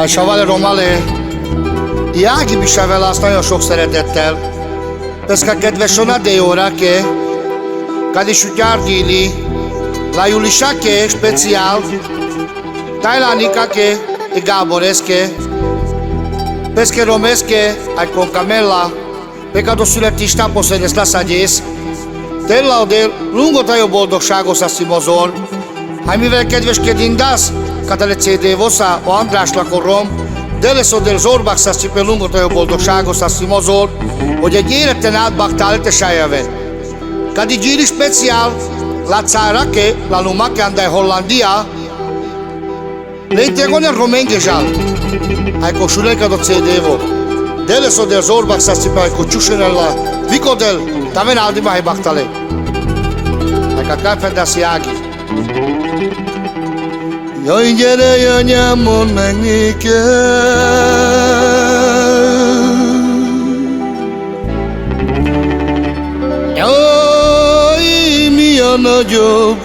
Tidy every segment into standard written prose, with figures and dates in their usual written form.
Savale Romale, Jági Bisevel azt nagyon sok szeretettel. Pesca kedves de orake, Kadishu Gyargyili, La Julisake speciál, Tajlanikake i Gáboreske, Pesca Romeske, ai Concamella, Pecado születésnapot leszegyész, Tellauder, lungotajo boldogságos a szimozol, hát mivel kedveskedni dász, Katale CD vosa, o András lakorom, Delesodel zorbákszászi pe lungotajo boldogságos a szimozol, hogy egy életen át baktál te sájave. Kadi gyíri speciál, la Czárake, la Lumake andai Hollandia, Létegone romengezsál, ajko šulekado CD-vo. Delesodel zorbákszászi pe ajko čušenella, Vikodel, taven aldima hai baktale. Ajka káfendász Jági. Jaj, gyere, anyámon meg néked, jaj, mi a nagyobb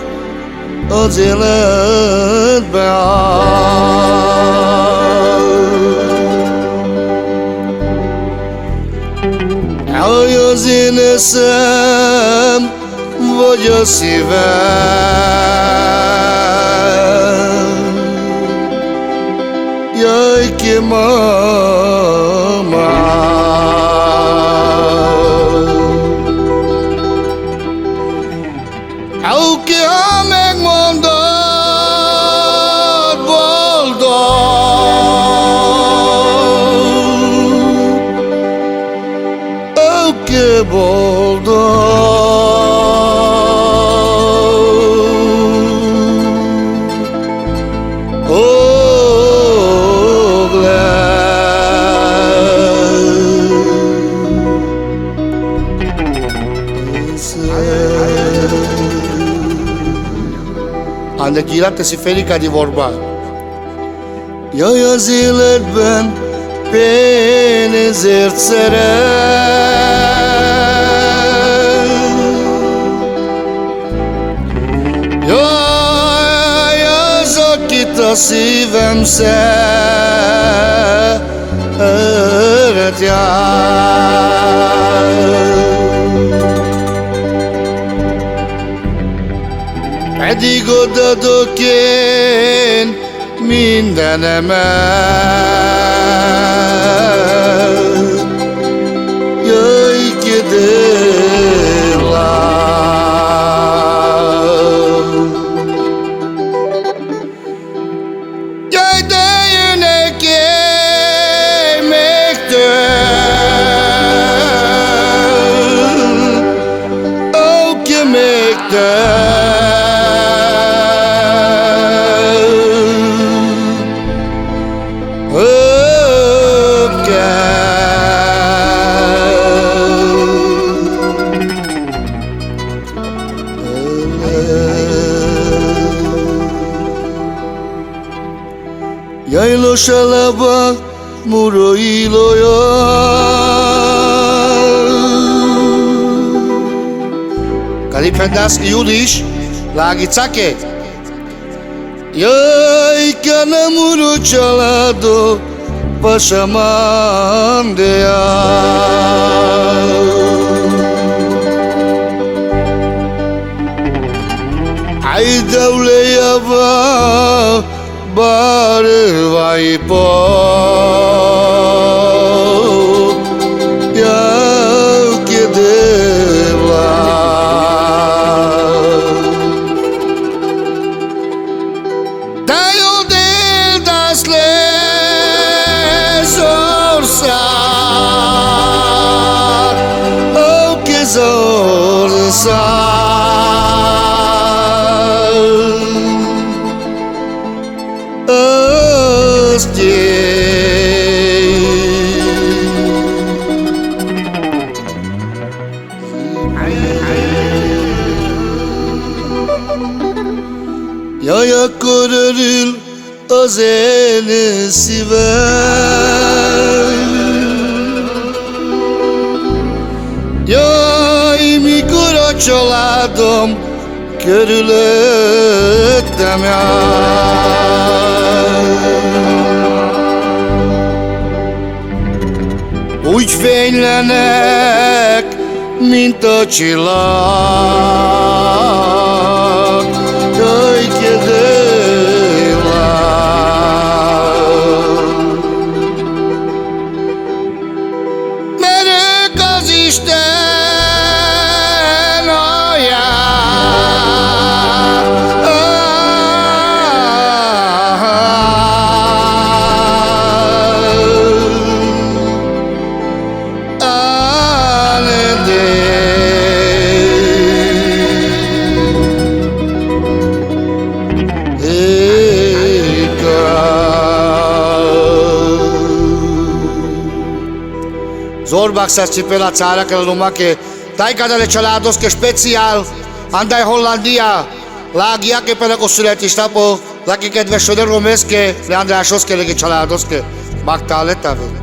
az életbe áll. Jaj, az én eszem, vagy a szívem, Jaj, que mama, aunque ha megmondod boldog, aunque boldog, Ande gyilate si Félika di vorba. Jaj, az életben pénzért szeret, jaj, az, akit a szívem szeret jár. Pedig odadok én mindenemet, jöjj ki délám. Jöjj, de jönnek én még több, ó, ki még több. Jajlos alaba muroiloja, Kalipfendász Julis, Lágicake. Jaj, kana muro családo, Pasamandea. Ai daulejava, Barvai po, jau que devla. Dajo del das les orsa, oh que zorsa. Jaj, akkor örül az én szívem, jaj, mikor a családom körülöttem jár. Mindenek, mint a csillag, tőkedőlek. Merők az Isten Zorbak sa pe la țară că lumea că taica de celados că special andai Hollandia la ghia că pe la cosuleti sta po la că kedves de romesc că le andai așa că le celados că bactale tave